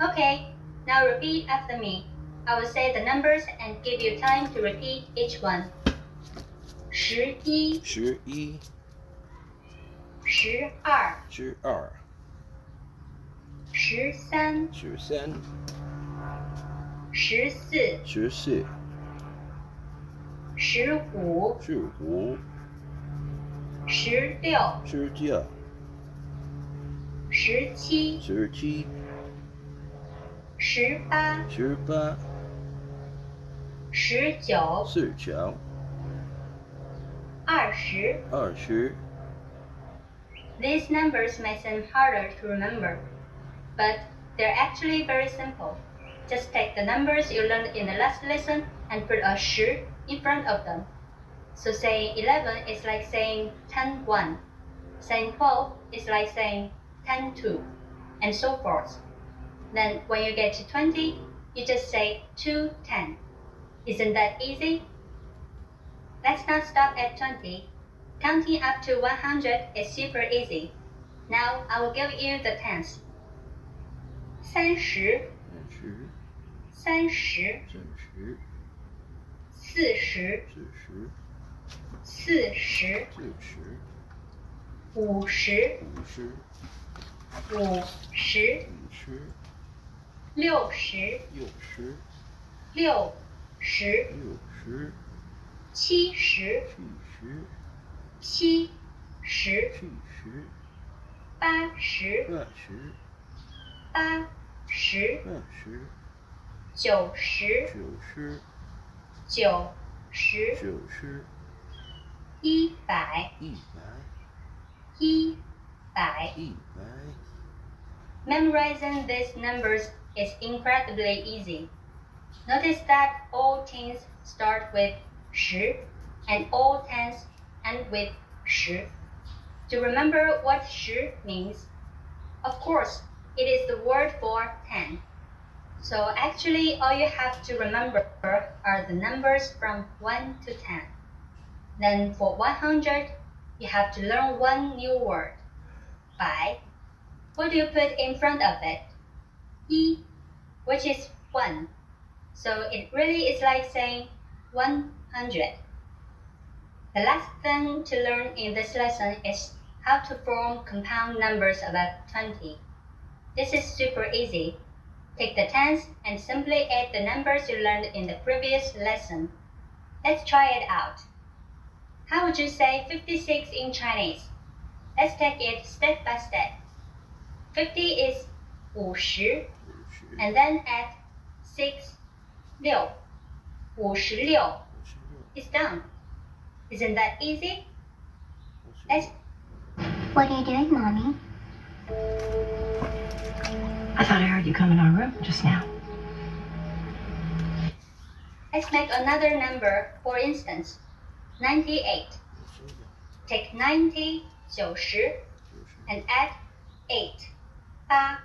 Okay, now repeat after me. I will say the numbers and give you time to repeat each one. 11, 12, 13, 13、13、 14、 14、 15、 15、 16、 16、 17、 17、 18、 18、 19、 19、 20. 20. These numbers may seem harder to remember, but they're actually very simple. Just take the numbers you learned in the last lesson and put a 10 in front of them. So saying 11 is like saying 10-1. Saying 12 is like saying 10-2, and so forth. Then when you get to 20, you just say 2-10. Isn't that easy? Let's not stop at 20. Counting up to 100 is super easy. Now I will give you the tens. 30, 30、 30, 30、 40, 40、 40, 40、 50, 50、 50, 50、 60, 60、 60, 60、 70, 70、 70, 80、 80, 80、 80, 80、 90, 90、 90, 90、 100, 100、 100. 100。 Memorizing these numbers is incredibly easy. Notice that all tens start with 10 and all tens end with 10. To remember what 10 means, of course, it is the word for 10. So actually all you have to remember are the numbers from 1 to 10. Then for 100, you have to learn one new word. 100. What do you put in front of it? 1, which is 1. So it really is like saying 100. The last thing to learn in this lesson is how to form compound numbers above 20. This is super easy. Take the tens and simply add the numbers you learned in the previous lesson. Let's try it out. How would you say 56 in Chinese? Let's take it step by step. 50 is 50, and then add 6, 6. 56. It's done. Isn't that easy? What are you doing, Mommy? I thought I heard you come in our room just now. Let's make another number, for instance, 98. Take 90, 90, and add 8, 8, 98.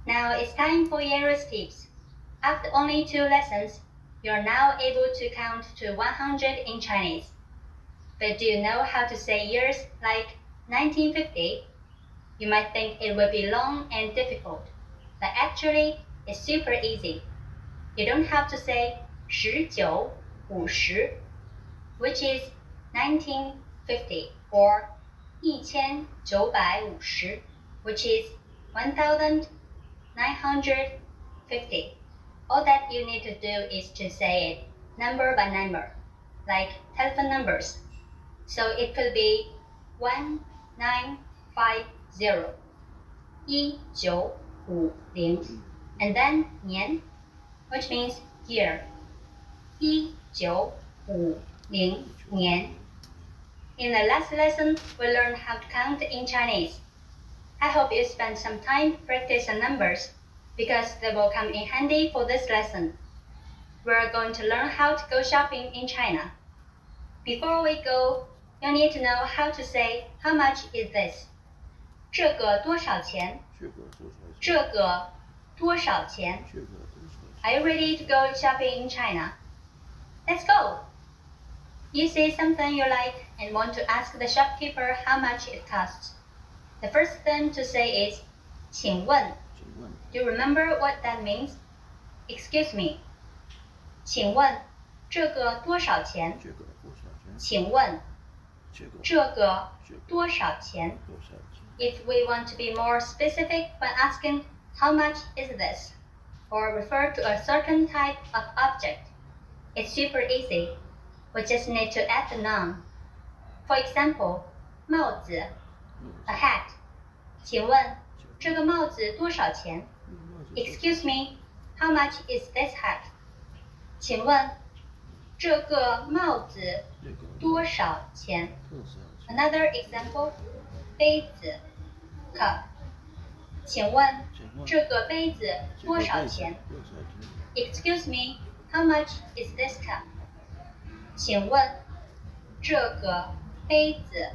Now it's time for Yenru's tips. After only 2 lessons, you're now able to count to 100 in Chinese. But do you know how to say years like 1950? You might think it would be long and difficult, but actually it's super easy. You don't have to say 1950, which is 1950, or 1950, which is 1950. All that you need to do is to say it number by number, like telephone numbers. So it could be 1950, 1950, and then 年, which means year, 1950年. In the last lesson, we learned how to count in Chinese. I hope you spend some time to practice the numbers, because they will come in handy for this lesson. We're going to learn how to go shopping in China. Before we go, you need to know how to say how much is this. 这个多少钱? 这个多少钱? Are you ready to go shopping in China? Let's go! You see something you like and want to ask the shopkeeper how much it costs. The first thing to say is 请问. Do you remember what that means? Excuse me. 请问这个多少钱? 请问这个多少钱? if we want to be more specific when asking how much is this, or refer to a certain type of object, it's super easy. We just need to add the noun. For example, 帽子 a hat. 请问这个帽子多少钱 Excuse me, how much is this hat? 请问这个帽子多少钱 Another example, 杯子 cup. 请问这个杯子多少钱 Excuse me, how much is this cup? 请问这个杯子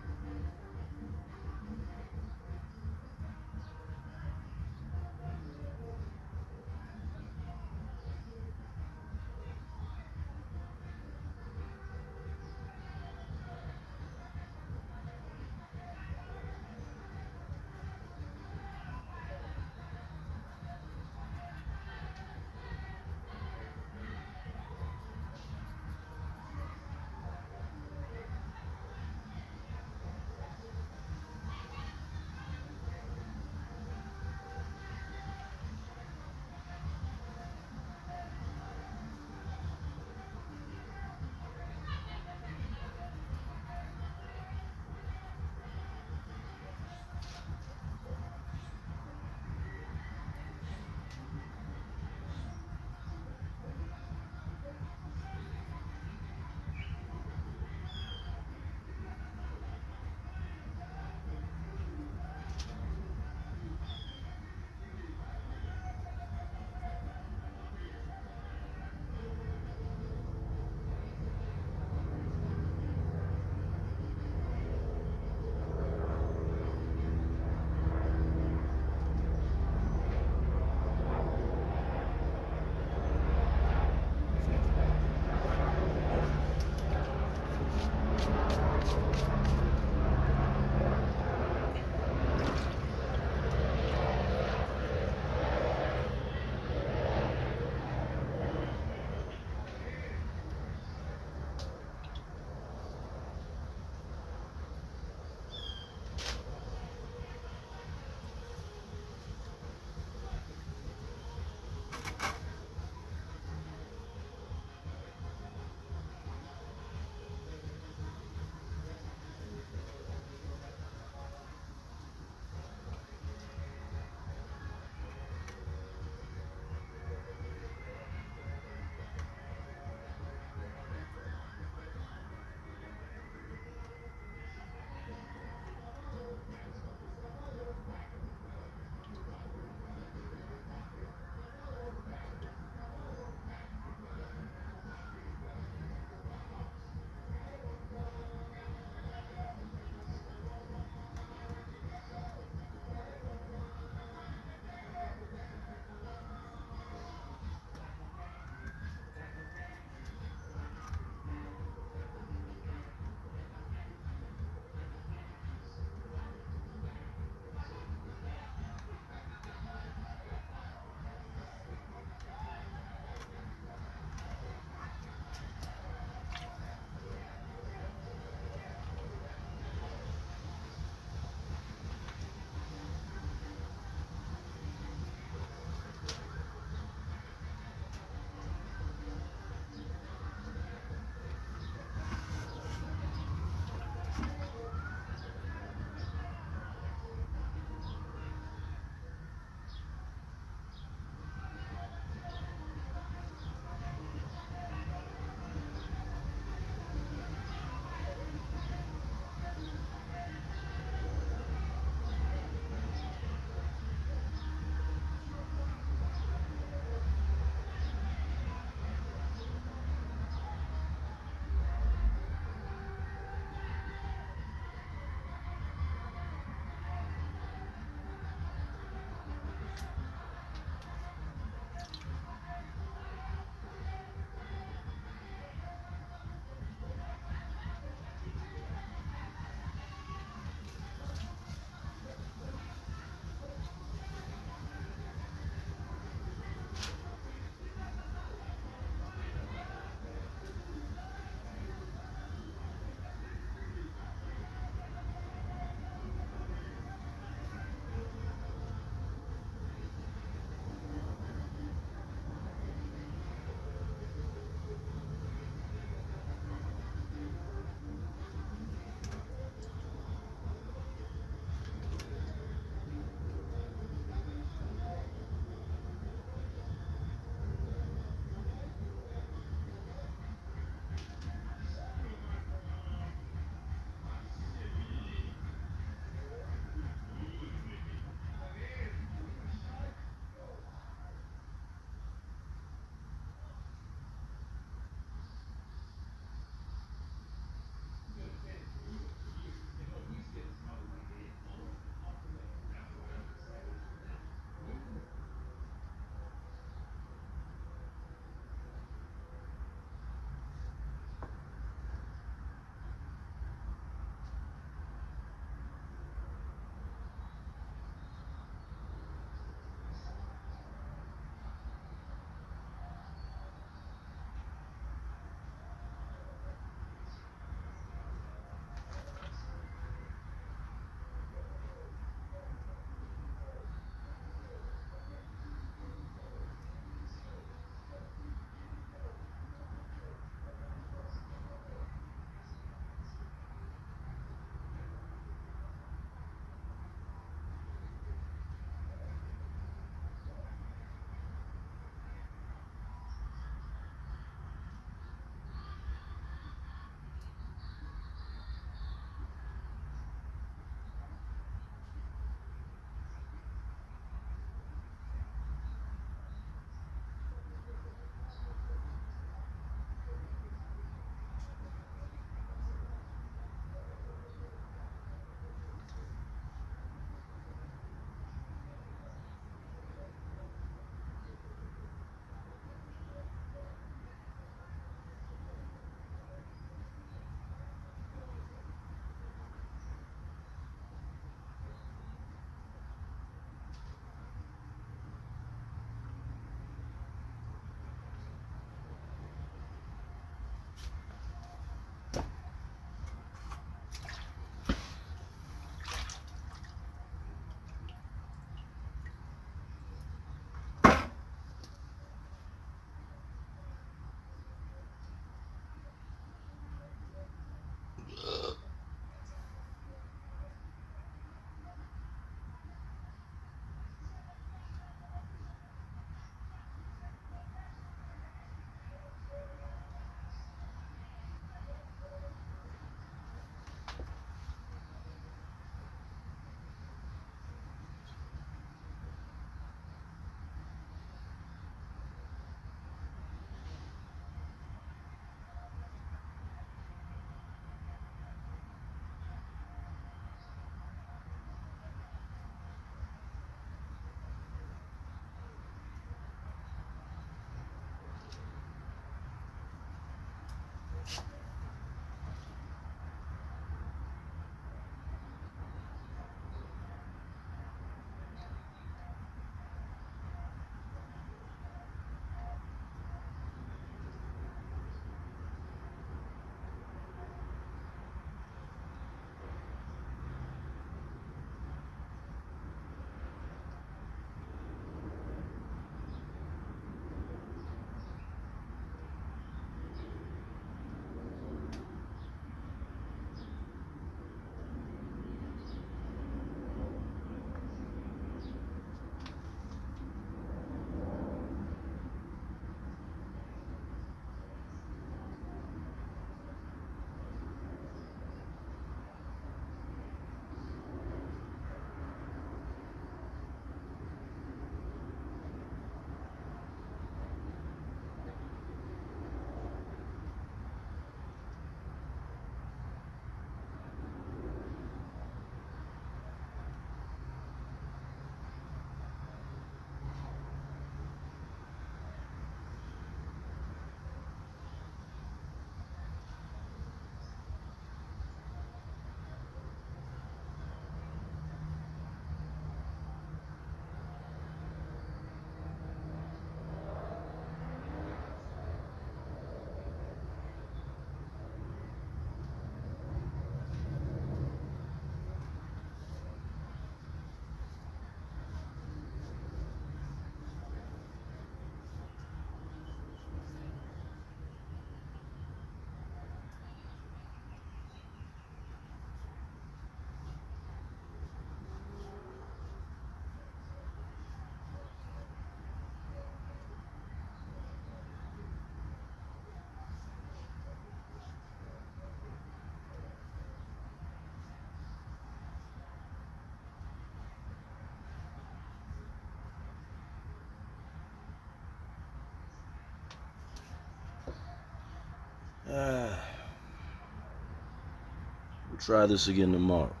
try this again tomorrow.